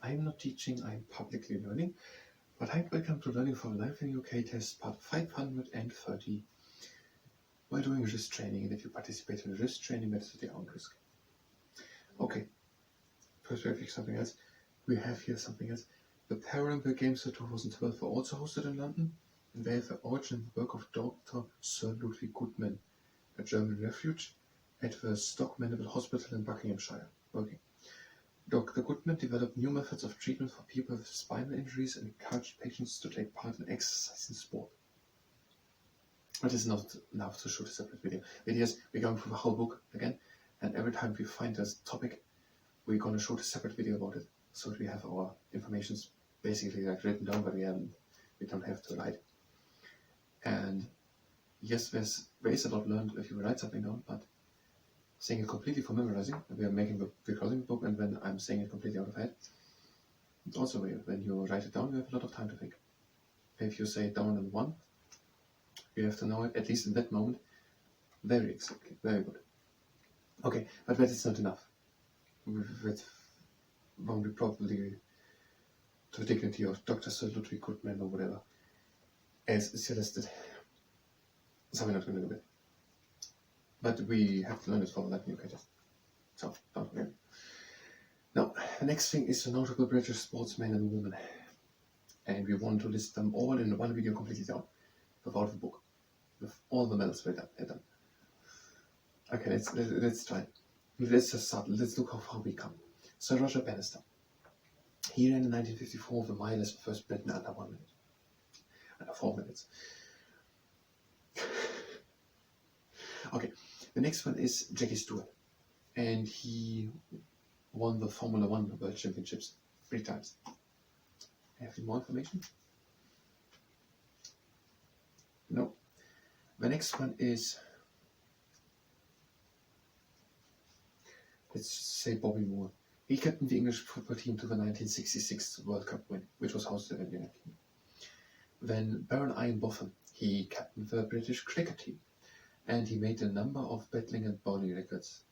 I'm not teaching, I'm publicly learning. But hi, welcome to Learning for Life in UK test part 530. We're doing wrist training, and if you participate in wrist training, that's at your own risk. Okay, first we have something else. We have here something else. The Paralympic Games of 2012 were also hosted in London, and they have the origin in the work of Dr. Sir Ludwig Goodman, a German refuge at the Stoke Mandeville Hospital in Buckinghamshire. Okay. Dr. Goodman developed new methods of treatment for people with spinal injuries and encouraged patients to take part in exercise and sport. It is not enough to shoot a separate video. Videos, we're going through the whole book again, and every time we find this topic, we're going to shoot a separate video about it, so that we have our information basically like written down, but we don't have to write. And yes, there is a lot learned if you write something down, but saying it completely for memorizing, we are making the recording book, and when I'm saying it completely out of head, it's also weird. When you write it down, you have a lot of time to think. If you say it down in one, you have to know it, at least in that moment, very exactly, very good. Okay, but that is not enough. That won't be probably to the dignity of Dr. Sir Ludwig Goodman or whatever else is listed. So we're not going to do it. But we have to learn it for the Life in UK test. So, don't forget. Now, the next thing is the notable British sportsmen and women. And we want to list them all in one video completely down, without the book, with all the medals we done. Okay, let's try. Let's just start. Let's look how far we come. Sir Roger Bannister. He ran in 1954 the mile as the first Briton under 1 minute. Under 4 minutes. Okay, the next one is Jackie Stewart, and he won the Formula 1 World Championships 3 times. Have you more information? No. The next one is, let's say Bobby Moore. He captained the English football team to the 1966 World Cup win, which was hosted in the United Kingdom. Then Baron Ian Botham, he captained the British cricket team, and he made a number of battling and bowling records.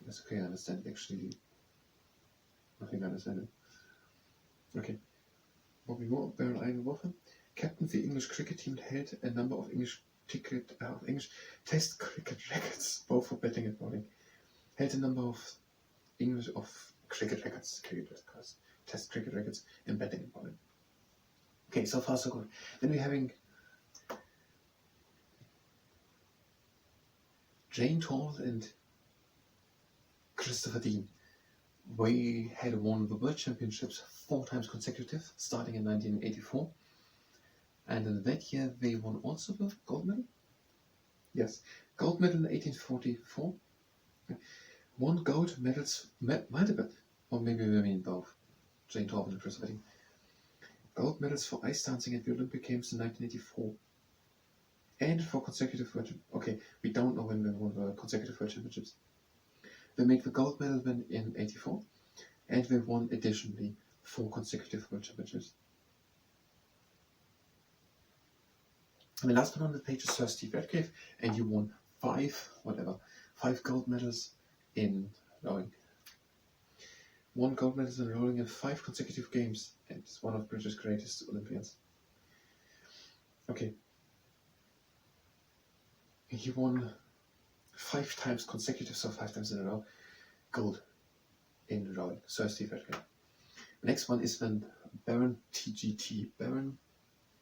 That's okay, I understand actually. I think I understand it. Okay. Bobby Moore, Baron Ian Botham, captained the English cricket team, held a number of English Test cricket records, both for batting and bowling. Held a number of cricket records, Test cricket records in batting and bowling. Okay, so far so good. Then we're having Jane Tall and Christopher Dean. They had won the World Championships 4 times consecutive, starting in 1984. And in that year, they won also the gold medal? Yes, gold medal in 1844. 1 gold medals, multiple, or maybe we mean both, Jane Tall and Christopher Dean. Gold medals for ice dancing at the Olympic Games in 1984. And for consecutive World Championships. Okay, we don't know when they won the consecutive World Championships. They made the gold medal win in 84, and they won additionally 4 consecutive World Championships. And the last one on the page is Sir Steve Redcliffe, and he won 5 gold medals in rowing. 1 gold medal in rowing in 5 consecutive games, and is one of Britain's greatest Olympians. Okay. He won 5 times consecutive, so 5 times in a row, gold in rowing. Sir Steve Redcliffe. The next one is then Baron TGT, Baron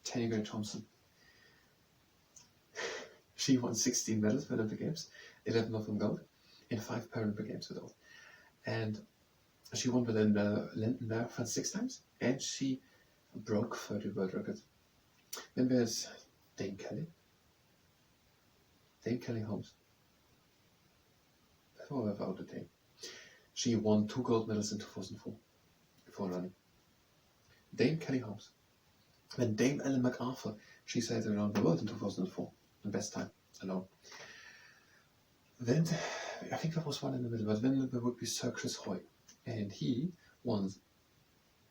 Tanniger Thompson. She won 16 medals for the Olympic Games, 11 of them gold, in 5 Paralympic Games without. And she won the London Marathon 6 times, and she broke 30 world records. Then there's Dame Kelly Holmes. Before without a Dame. She won 2 gold medals in 2004 before running. Dame Kelly Holmes. Then Dame Ellen MacArthur. She sailed around the world in 2004. The best time alone. Then I think there was one in the middle, but then there would be Sir Chris Hoy, and he won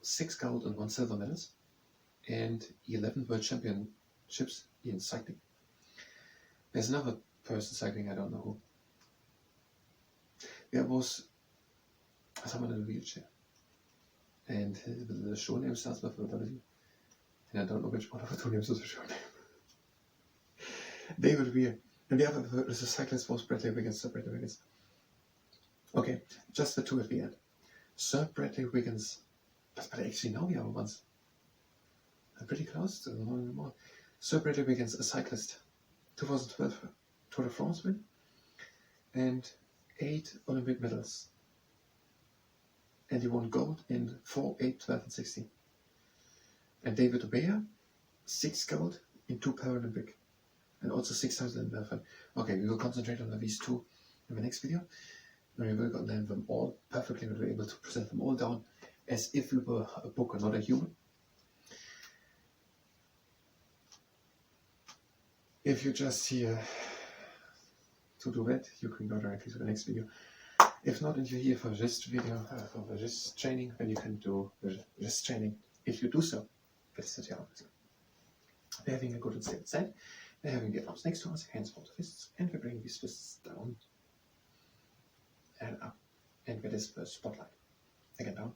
6 gold and 1 silver medals, and 11 world championships in cycling. There's another person cycling, I don't know who. There was someone in a wheelchair. And the show name starts with a W. And I don't know which one of the two names is the show name. David Weir. And the other is a cyclist was Bradley Wiggins, Sir Bradley Wiggins. Okay, just the two at the end. Sir Bradley Wiggins. But actually now we are ones. I'm pretty close to the more. Sir Bradley Wiggins, a cyclist. 2012 Tour de France win. And 8 Olympic medals. And he won gold in 4, 8, 12 and 16. And David Weir, 6 gold in 2 Paralympic. And also 6 times in marathon. Okay, we will concentrate on these two in the next video. And we will learn them all perfectly and we'll be able to present them all down as if we were a book and not a human. If you just here to do that, you can go directly to the next video. If not, and you're here for this video, for the wrist training, then you can do the wrist training. If you do so, that's the arm. We're having a good and stable side. We're having the arms next to us, hands hold the fists, and we're bringing these fists down and up. And that is the spotlight. Again, down.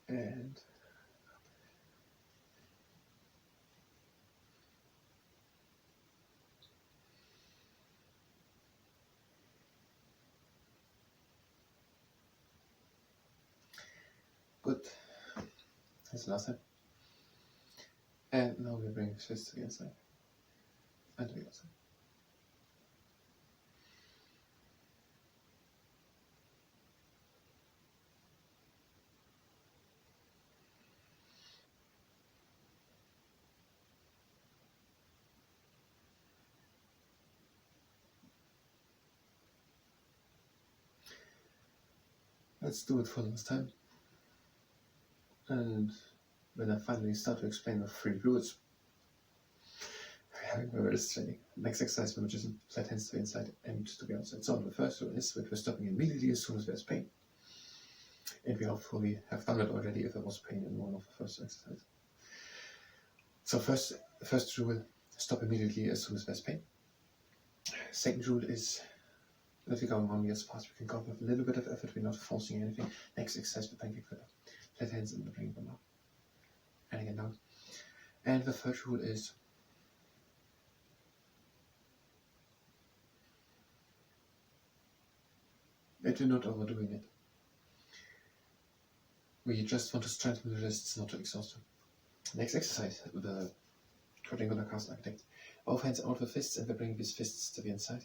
And good. That's the last time. And now we bring his fist to the inside and to the outside. Let's do it for the last time. And when I finally start to explain the 3 rules, we're having my wrist training. Next exercise, which is flat hands to the inside and to the outside. So the first rule is that we're stopping immediately as soon as there's pain. And we hopefully have done it already if there was pain in one of the first exercises. So first rule, stop immediately as soon as there's pain. Second rule is that we're going only as fast as we can go with a little bit of effort. We're not forcing anything. Next exercise, we're pancake flipper. Flat hands and bring them up. And again down. And the third rule is that we're not overdoing it. We just want to strengthen the wrists, not to exhaust them. Next exercise, the quadrangular cast architect. Both hands out the fists and we bring these fists to the inside.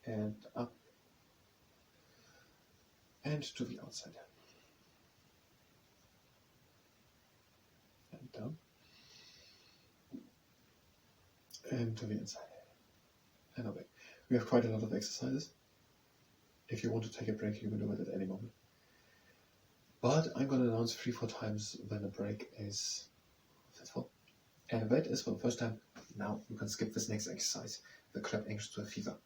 And up. And to the outside. And down. And to the inside. And away. We have quite a lot of exercises. If you want to take a break, you can do it at any moment. But I'm going to announce 3-4 times when a break is fitful. And that is for the first time. Now you can skip this next exercise, the clap anxious to a fever.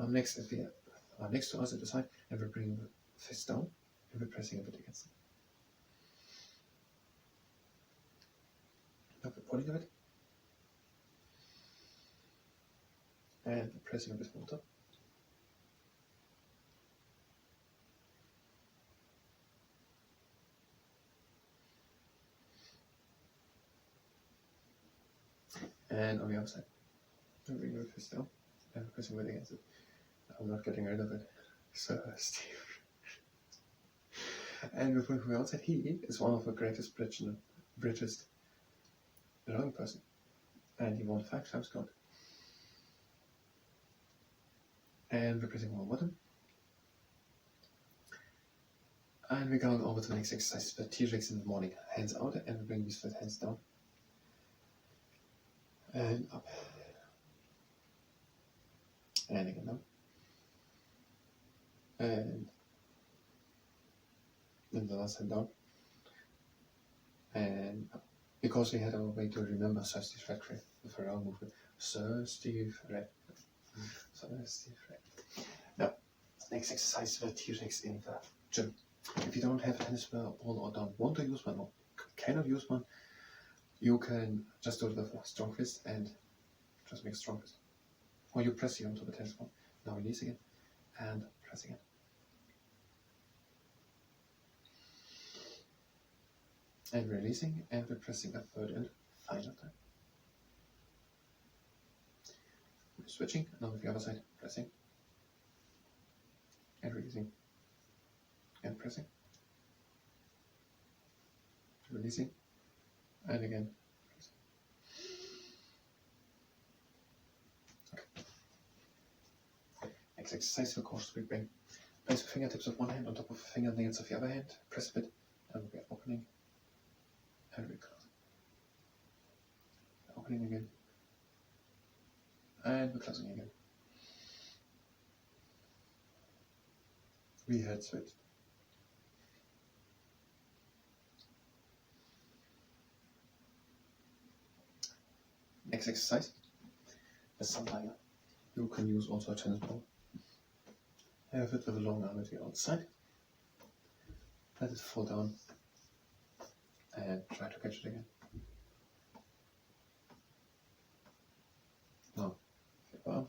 Next to us at the side, and we're bringing the fist down, and we're pressing a bit against it. Now we're pulling a bit. And we're pressing a bit more top. And on the other side, we're bringing the fist down, and we're pressing a bit against it. I'm not getting rid of it. So, Steve. And we're putting from the outside, he is one of the greatest British rowing person. And he won 5 times gold. And we're pressing one button. And we're going over to the next exercise, the T-Rex in the morning. Hands out, and we bring these flat hands down. And up. And again down. And then the last hand down. And up. Because we had our way to remember Sir Steve Red with our own movement. Sir Steve Red. Sir Steve Red. Now, next exercise, the T-Rex in the gym. If you don't have a tennis ball or don't want to use one or cannot use one, you can just do it with a strong fist and just make a strong fist. Or you press it onto the tennis ball. Now release again and press again. And releasing, and we're pressing a third and final time. We're switching, now with the other side, pressing and releasing and pressing, releasing, and again pressing. Okay. Next exercise, of course, we bring place the fingertips of one hand on top of the fingernails of the other hand, press a bit, and we're opening and we're closing. Opening again, and we're closing again. We had switched. Next exercise, the sundial. You can use also a tennis ball. Have it with a long arm at the outside. Let it fall down and try to catch it again. Now, flip arm.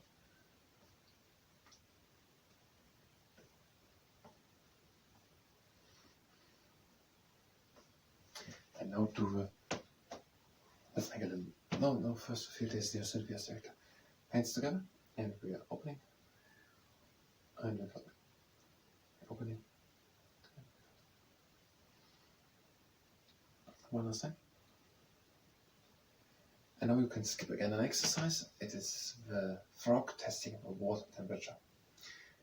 And now do let's make a little. No, first feel this near Sylvia sector. Hands together, and we are opening. And we're closing. Opening. One last time. And now you can skip again an exercise. It is the frog testing of water temperature.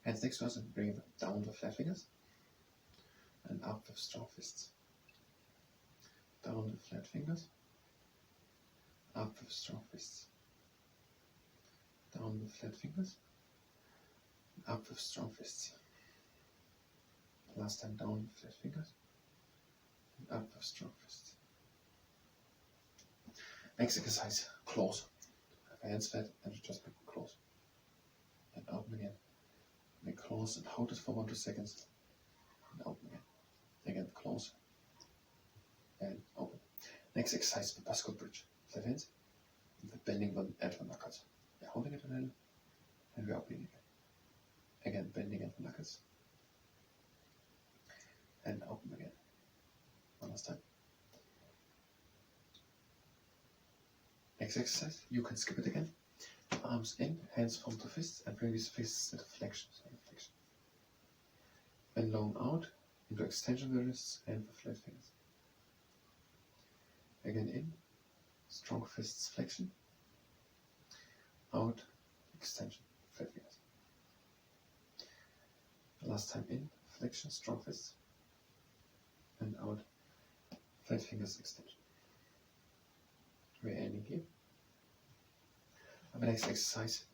Hands next to us and bring down the flat fingers. And up with strong fists. Down the flat fingers. Up with strong fists. Down with flat fingers. Up with strong fists. Last time down with flat fingers. And up with strong fists. Next exercise, close. Have hands flat and just make close. And open again. Make close and hold it for 1 to 2 seconds. And open again. Again, close. And open. Next exercise, the bicycle bridge. Flat hands. With bending at the knuckles. We're holding it a little. And we're opening again. Again, bending at the knuckles. And open again. One last time. Next exercise, you can skip it again. Arms in, hands form to fists, and bring these fists into flexion. Then long out into extension of the wrists and the flat fingers. Again in, strong fists flexion. Out, extension, flat fingers. Last time in, flexion, strong fists. And out, flat fingers, extension. We're ending here. And the next exercise,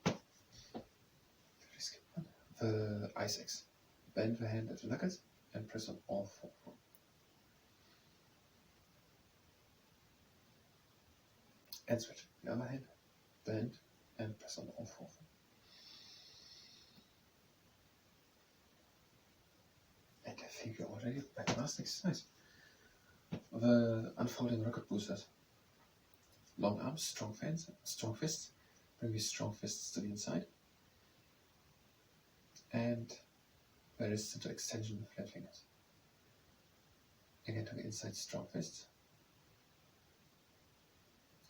the ice axe. Bend the hand at the knuckles and press on all 4. And switch. The other hand, bend and press on all 4. And I think you're already by the last exercise. The unfolding rocket boosters. Long arms, strong fists. Bring these strong fists to the inside. And the wrists into extension with flat fingers. Again to the inside, strong fists.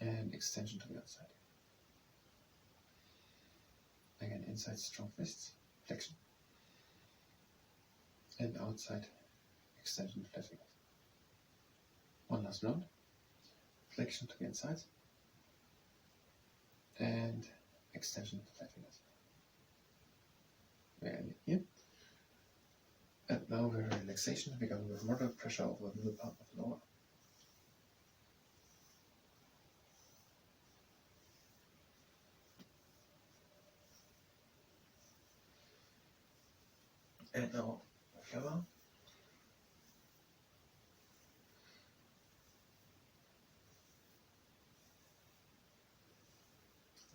And extension to the outside. Again, inside, strong fists, flexion. And outside, extension with flat fingers. One last round. Flexion to the inside. And extension to flat fingers. We're ending here. And now we're in relaxation. We're going with moderate pressure over the middle part of the lower. And now flower.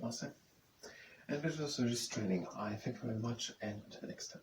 Last time. And this was the wrist training. I thank you very much and until next time.